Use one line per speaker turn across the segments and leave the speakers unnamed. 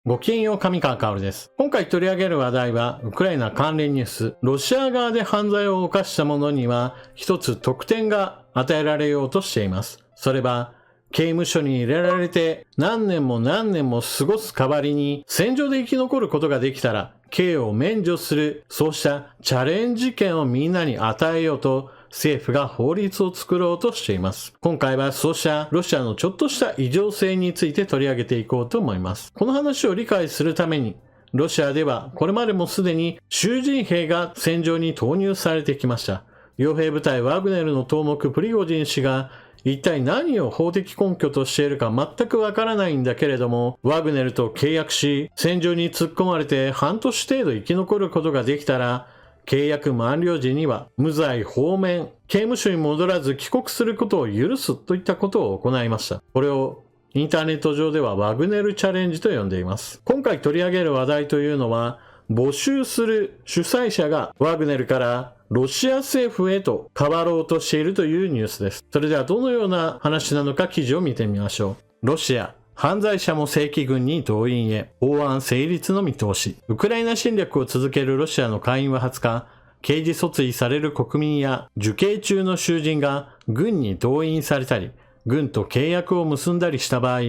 ごきげんよう、上川薫です。今回取り上げる話題は、ウクライナ関連ニュース。ロシア側で犯罪を犯した者には、一つ特典が与えられようとしています。それは、刑務所に入れられて何年も過ごす代わりに、戦場で生き残ることができたら、刑を免除する、そうしたチャレンジ権をみんなに与えようと、政府が法律を作ろうとしています。今回はそうしたロシアのちょっとした異常性について取り上げていこうと思います。この話を理解するために、ロシアではこれまでもすでに囚人兵が戦場に投入されてきました。傭兵部隊ワグネルの頭目プリゴジン氏が一体何を法的根拠としているか全くわからないんだけれども、ワグネルと契約し、戦場に突っ込まれて半年程度生き残ることができたら、契約満了時には無罪放免、刑務所に戻らず帰国することを許すといったことを行いました。これをインターネット上ではワグネルチャレンジと呼んでいます。今回取り上げる話題というのは、募集する主催者がワグネルからロシア政府へと変わろうとしているというニュースです。それではどのような話なのか記事を見てみましょう。ロシア犯罪者も正規軍に動員へ、法案成立の見通し。ウクライナ侵略を続けるロシアの下院は20日、刑事訴追される国民や受刑中の囚人が軍に動員されたり、軍と契約を結んだりした場合、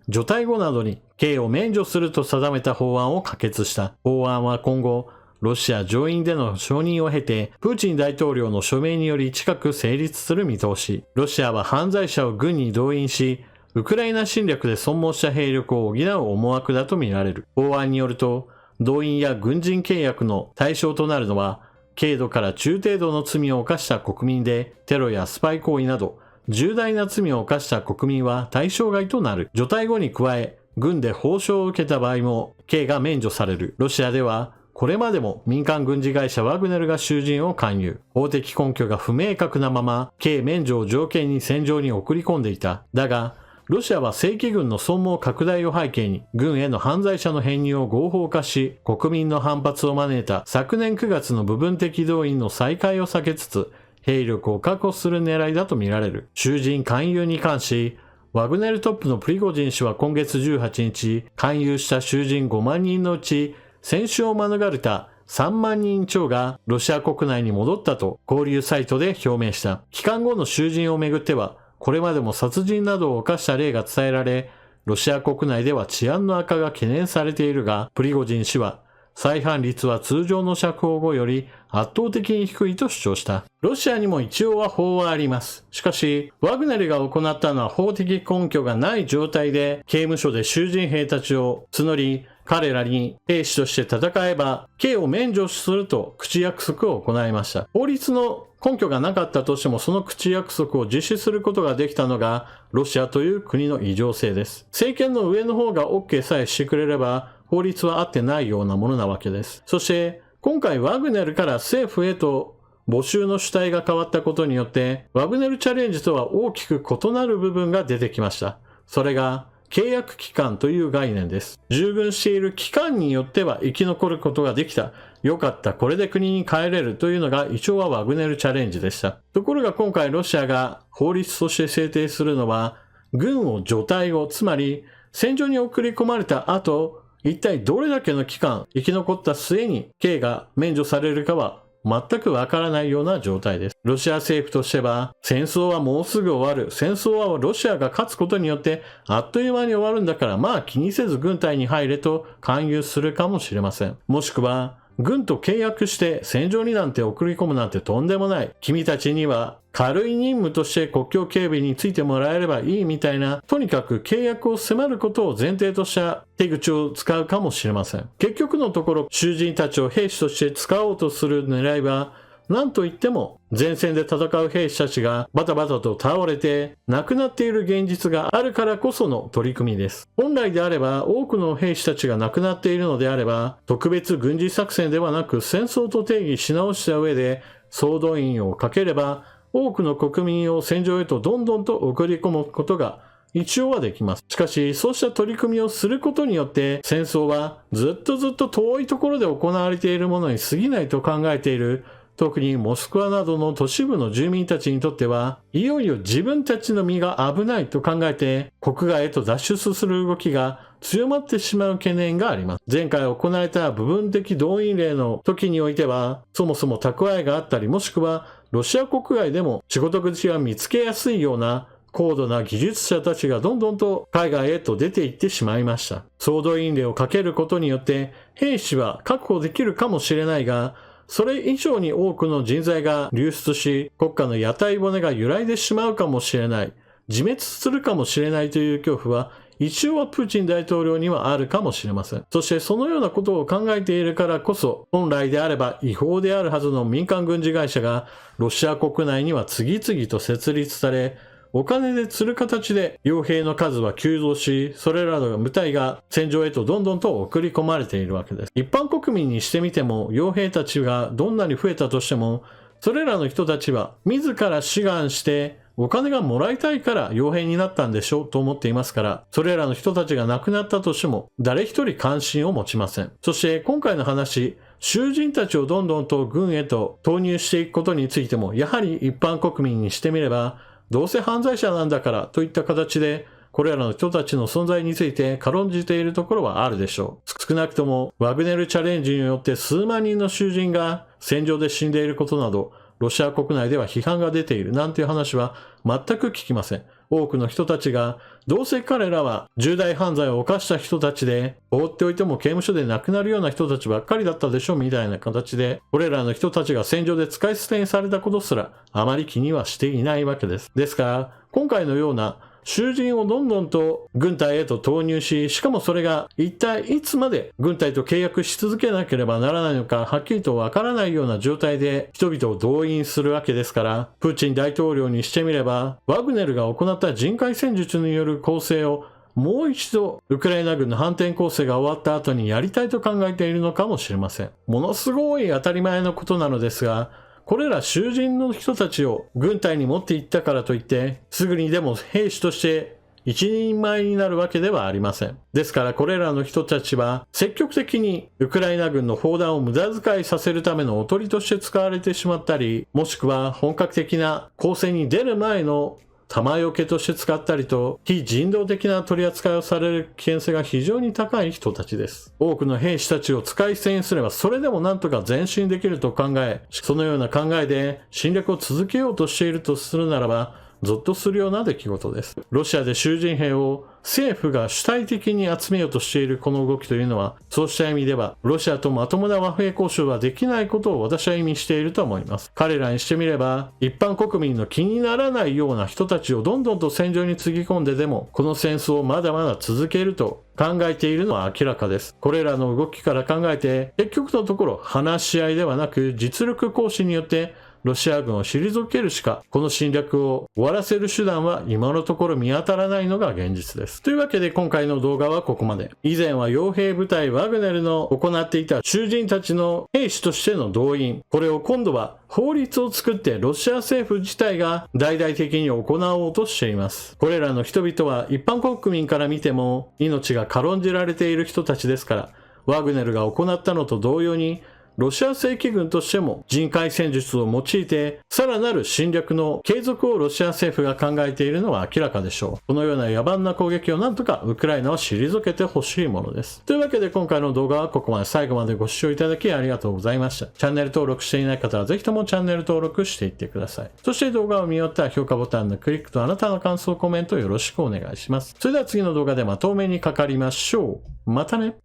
除隊後などに刑を免除すると定めた法案を可決した。法案は今後、ロシア上院での承認を経て、プーチン大統領の署名により近く成立する見通し。ロシアは犯罪者を軍に動員し、ウクライナ侵略で損耗した兵力を補う思惑だとみられる。法案によると、動員や軍人契約の対象となるのは、軽度から中程度の罪を犯した国民で、テロやスパイ行為など、重大な罪を犯した国民は対象外となる。除隊後に加え、軍で報奨を受けた場合も、刑が免除される。ロシアでは、これまでも民間軍事会社ワグネルが囚人を勧誘。法的根拠が不明確なまま、刑免除を条件に戦場に送り込んでいた。だが、ロシアは正規軍の損耗拡大を背景に、軍への犯罪者の編入を合法化し、国民の反発を招いた昨年9月の部分的動員の再開を避けつつ、兵力を確保する狙いだとみられる。囚人勧誘に関し、ワグネルトップのプリゴジン氏は今月18日、勧誘した囚人5万人のうち、戦死を免れた3万人超がロシア国内に戻ったと交流サイトで表明した。帰還後の囚人をめぐっては、これまでも殺人などを犯した例が伝えられ、ロシア国内では治安の悪化が懸念されているが、プリゴジン氏は、再犯率は通常の釈放後より圧倒的に低いと主張した。ロシアにも一応は法はあります。しかし、ワグネルが行ったのは法的根拠がない状態で、刑務所で囚人兵たちを募り、彼らに兵士として戦えば、刑を免除すると口約束を行いました。法律の根拠がなかったとしても、その口約束を実施することができたのが、ロシアという国の異常性です。政権の上の方が OK さえしてくれれば、法律は合ってないようなものなわけです。そして、今回ワグネルから政府へと募集の主体が変わったことによって、ワグネルチャレンジとは大きく異なる部分が出てきました。それが、契約期間という概念です。従軍している期間によっては生き残ることができた。よかった。これで国に帰れるというのが一応はワグネルチャレンジでした。ところが今回ロシアが法律として制定するのは、軍を除隊後、つまり戦場に送り込まれた後、一体どれだけの期間生き残った末に刑が免除されるかは全くわからないような状態です。ロシア政府としては、戦争はもうすぐ終わる。戦争はロシアが勝つことによってあっという間に終わるんだから、まあ気にせず軍隊に入れと勧誘するかもしれません。もしくは、軍と契約して戦場になんて送り込むなんてとんでもない。君たちには軽い任務として国境警備についてもらえればいいみたいな、とにかく契約を迫ることを前提とした手口を使うかもしれません。結局のところ、囚人たちを兵士として使おうとする狙いは、なんといっても前線で戦う兵士たちがバタバタと倒れて亡くなっている現実があるからこその取り組みです。本来であれば多くの兵士たちが亡くなっているのであれば、特別軍事作戦ではなく戦争と定義し直した上で総動員をかければ、多くの国民を戦場へとどんどんと送り込むことが一応はできます。しかし、そうした取り組みをすることによって、戦争はずっと遠いところで行われているものに過ぎないと考えている特にモスクワなどの都市部の住民たちにとっては、いよいよ自分たちの身が危ないと考えて、国外へと脱出する動きが強まってしまう懸念があります。前回行われた部分的動員令の時においては、そもそも蓄えがあったり、もしくはロシア国外でも仕事口が見つけやすいような高度な技術者たちがどんどんと海外へと出て行ってしまいました。総動員令をかけることによって兵士は確保できるかもしれないが、それ以上に多くの人材が流出し、国家の屋台骨が揺らいでしまうかもしれない、自滅するかもしれないという恐怖は一応はプーチン大統領にはあるかもしれません。そしてそのようなことを考えているからこそ、本来であれば違法であるはずの民間軍事会社がロシア国内には次々と設立され、お金で釣る形で傭兵の数は急増し、それらの部隊が戦場へとどんどんと送り込まれているわけです。一般国民にしてみても、傭兵たちがどんなに増えたとしても、それらの人たちは自ら志願してお金がもらいたいから傭兵になったんでしょうと思っていますから、それらの人たちが亡くなったとしても誰一人関心を持ちません。そして今回の話、囚人たちをどんどんと軍へと投入していくことについても、やはり一般国民にしてみれば、どうせ犯罪者なんだからといった形で、これらの人たちの存在について軽んじているところはあるでしょう。少なくともワグネルチャレンジによって数万人の囚人が戦場で死んでいることなど、ロシア国内では批判が出ているなんていう話は全く聞きません。多くの人たちが、どうせ彼らは重大犯罪を犯した人たちで、放っておいても刑務所で亡くなるような人たちばっかりだったでしょみたいな形で、これらの人たちが戦場で使い捨てにされたことすらあまり気にはしていないわけです。ですから、今回のような囚人をどんどんと軍隊へと投入し、しかもそれが一体いつまで軍隊と契約し続けなければならないのかはっきりとわからないような状態で人々を動員するわけですから、プーチン大統領にしてみれば、ワグネルが行った人海戦術による攻勢をもう一度ウクライナ軍の反転攻勢が終わった後にやりたいと考えているのかもしれません。ものすごい当たり前のことなのですが、これら囚人の人たちを軍隊に持って行ったからといって、すぐにでも兵士として一人前になるわけではありません。ですからこれらの人たちは積極的にウクライナ軍の砲弾を無駄遣いさせるためのおとりとして使われてしまったり、もしくは本格的な攻勢に出る前の弾よけとして使ったりと、非人道的な取り扱いをされる危険性が非常に高い人たちです。多くの兵士たちを使い捨てにすれば、それでもなんとか前進できると考え、そのような考えで侵略を続けようとしているとするならば、ゾッとするような出来事です。ロシアで囚人兵を政府が主体的に集めようとしているこの動きというのは、そうした意味ではロシアとまともな和平交渉はできないことを私は意味していると思います。彼らにしてみれば、一般国民の気にならないような人たちをどんどんと戦場につぎ込んででも、この戦争をまだまだ続けると考えているのは明らかです。これらの動きから考えて、結局のところ話し合いではなく実力行使によってロシア軍を退けるしか、この侵略を終わらせる手段は今のところ見当たらないのが現実です。というわけで今回の動画はここまで。以前は傭兵部隊ワグネルの行っていた囚人たちの兵士としての動員、これを今度は法律を作ってロシア政府自体が大々的に行おうとしています。これらの人々は一般国民から見ても命が軽んじられている人たちですから、ワグネルが行ったのと同様に、ロシア正規軍としても人海戦術を用いてさらなる侵略の継続をロシア政府が考えているのは明らかでしょう。このような野蛮な攻撃をなんとかウクライナは退けてほしいものです。というわけで今回の動画はここまで。最後までご視聴いただきありがとうございました。チャンネル登録していない方はぜひともチャンネル登録していってください。そして動画を見終わったら評価ボタンのクリックとあなたの感想コメントよろしくお願いします。それでは次の動画でまたお目にかかりましょう。またね。